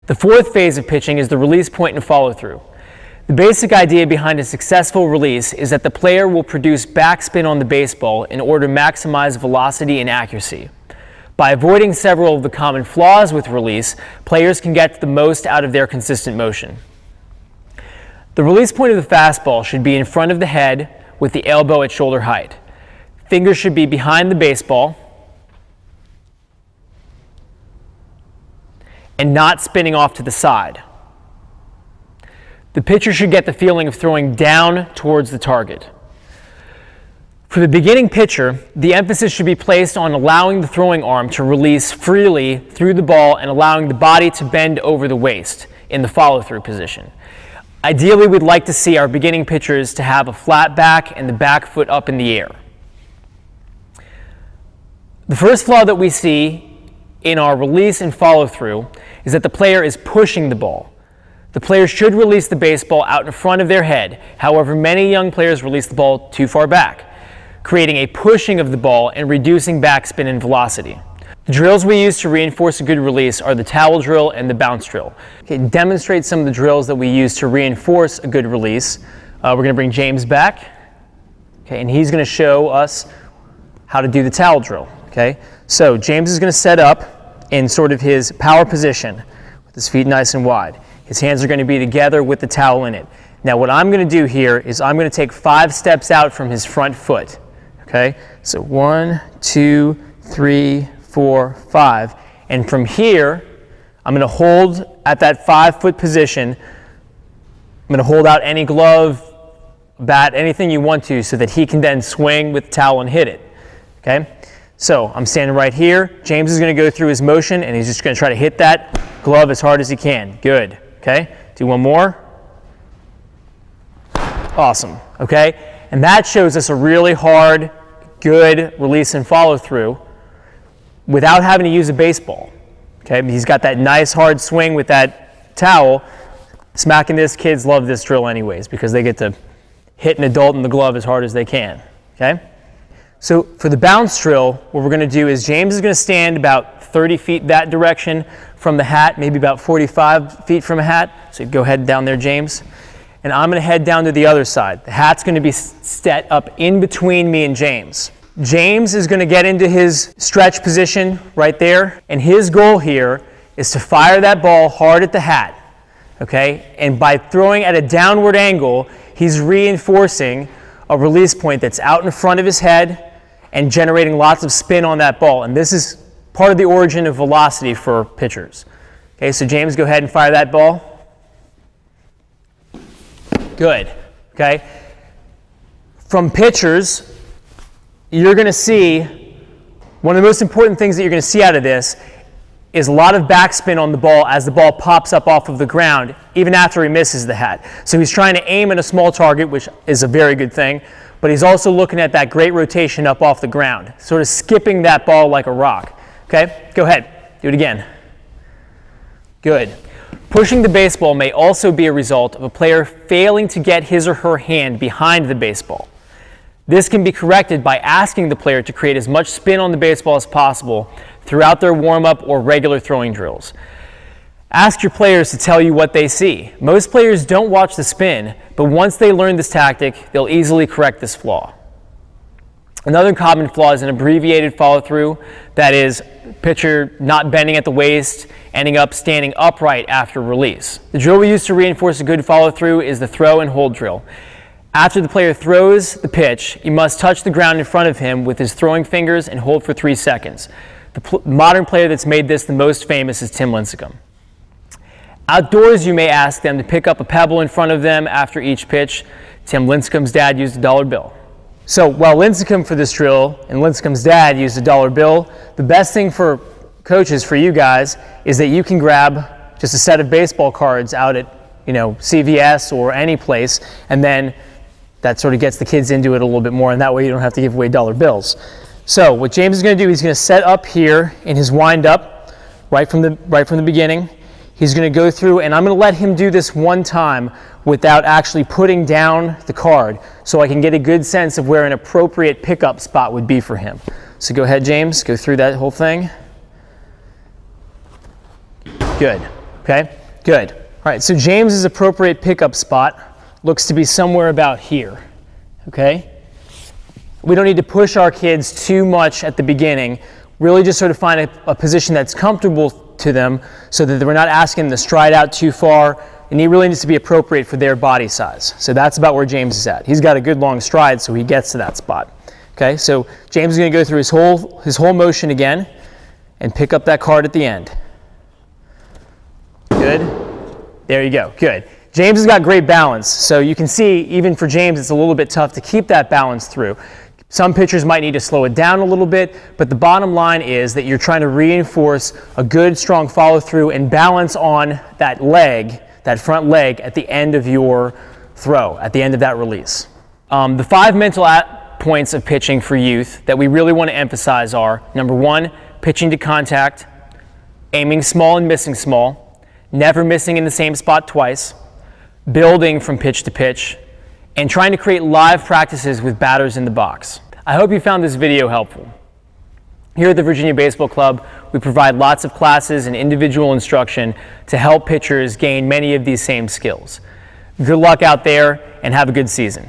The fourth phase of pitching is the release point and follow-through. The basic idea behind a successful release is that the player will produce backspin on the baseball in order to maximize velocity and accuracy. By avoiding several of the common flaws with release, players can get the most out of their consistent motion. The release point of the fastball should be in front of the head with the elbow at shoulder height. Fingers should be behind the baseball and not spinning off to the side. The pitcher should get the feeling of throwing down towards the target. For the beginning pitcher, the emphasis should be placed on allowing the throwing arm to release freely through the ball and allowing the body to bend over the waist in the follow-through position. Ideally, we'd like to see our beginning pitchers to have a flat back and the back foot up in the air. The first flaw that we see in our release and follow-through is that the player is pushing the ball. The player should release the baseball out in front of their head. However, many young players release the ball too far back, creating a pushing of the ball and reducing backspin and velocity. The drills we use to reinforce a good release are the towel drill and the bounce drill. Okay, demonstrate some of the drills that we use to reinforce a good release. We're going to bring James back, okay, and he's going to show us how to do the towel drill. Okay, so James is going to set up in sort of his power position with his feet nice and wide. His hands are going to be together with the towel in it. Now what I'm going to do here is I'm going to take 5 steps out from his front foot. Okay, so 1, 2, 3, 4, 5. And from here, I'm going to hold at that 5-foot position. I'm going to hold out any glove, bat, anything you want to so that he can then swing with the towel and hit it. Okay, so I'm standing right here. James is going to go through his motion and he's just going to try to hit that glove as hard as he can. Good. Okay, do one more. Awesome. Okay, and that shows us a really hard, good release and follow through without having to use a baseball. Okay, he's got that nice hard swing with that towel. Smacking this, kids love this drill anyways because they get to hit an adult in the glove as hard as they can. Okay, so for the bounce drill, what we're going to do is James is going to stand about 30 feet that direction from the hat, maybe about 45 feet from a hat. So go ahead down there, James. And I'm going to head down to the other side. The hat's going to be set up in between me and James. James is going to get into his stretch position right there. And his goal here is to fire that ball hard at the hat. Okay? And by throwing at a downward angle, he's reinforcing a release point that's out in front of his head and generating lots of spin on that ball. And this is part of the origin of velocity for pitchers. Okay, so James, go ahead and fire that ball. Good. Okay. From pitchers, you're going to see one of the most important things that you're going to see out of this is a lot of backspin on the ball as the ball pops up off of the ground, even after he misses the hat. So he's trying to aim at a small target, which is a very good thing, but he's also looking at that great rotation up off the ground, sort of skipping that ball like a rock. Okay, go ahead, do it again. Good. Pushing the baseball may also be a result of a player failing to get his or her hand behind the baseball. This can be corrected by asking the player to create as much spin on the baseball as possible throughout their warm-up or regular throwing drills. Ask your players to tell you what they see. Most players don't watch the spin, but once they learn this tactic, they'll easily correct this flaw. Another common flaw is an abbreviated follow-through, that is, pitcher not bending at the waist, ending up standing upright after release. The drill we use to reinforce a good follow-through is the throw and hold drill. After the player throws the pitch, he must touch the ground in front of him with his throwing fingers and hold for 3 seconds. The modern player that's made this the most famous is Tim Lincecum. Outdoors, you may ask them to pick up a pebble in front of them after each pitch. Tim Lincecum's dad used a dollar bill. So while Lincecum for this drill and Lincecum's dad used a dollar bill, the best thing for coaches, for you guys, is that you can grab just a set of baseball cards out at, CVS or any place, and then that sort of gets the kids into it a little bit more, and that way you don't have to give away dollar bills. So what James is going to do, he's going to set up here in his wind-up right from the beginning. He's going to go through, and I'm going to let him do this one time without actually putting down the card, so I can get a good sense of where an appropriate pickup spot would be for him. So go ahead, James, go through that whole thing. Good. Okay, good. All right, so James's appropriate pickup spot looks to be somewhere about here, okay? We don't need to push our kids too much at the beginning. Really just sort of find a position that's comfortable to them so that we're not asking them to stride out too far, and he really needs to be appropriate for their body size. So that's about where James is at. He's got a good long stride, so he gets to that spot. Okay, so James is going to go through his whole motion again and pick up that card at the end. Good. There you go. Good. James has got great balance, so you can see even for James it's a little bit tough to keep that balance through. Some pitchers might need to slow it down a little bit, but the bottom line is that you're trying to reinforce a good, strong follow-through and balance on that leg, that front leg, at the end of your throw, at the end of that release. The 5 mental points of pitching for youth that we really want to emphasize are, number 1, pitching to contact, aiming small and missing small, never missing in the same spot twice, building from pitch to pitch, and trying to create live practices with batters in the box. I hope you found this video helpful. Here at the Virginia Baseball Club, we provide lots of classes and individual instruction to help pitchers gain many of these same skills. Good luck out there and have a good season.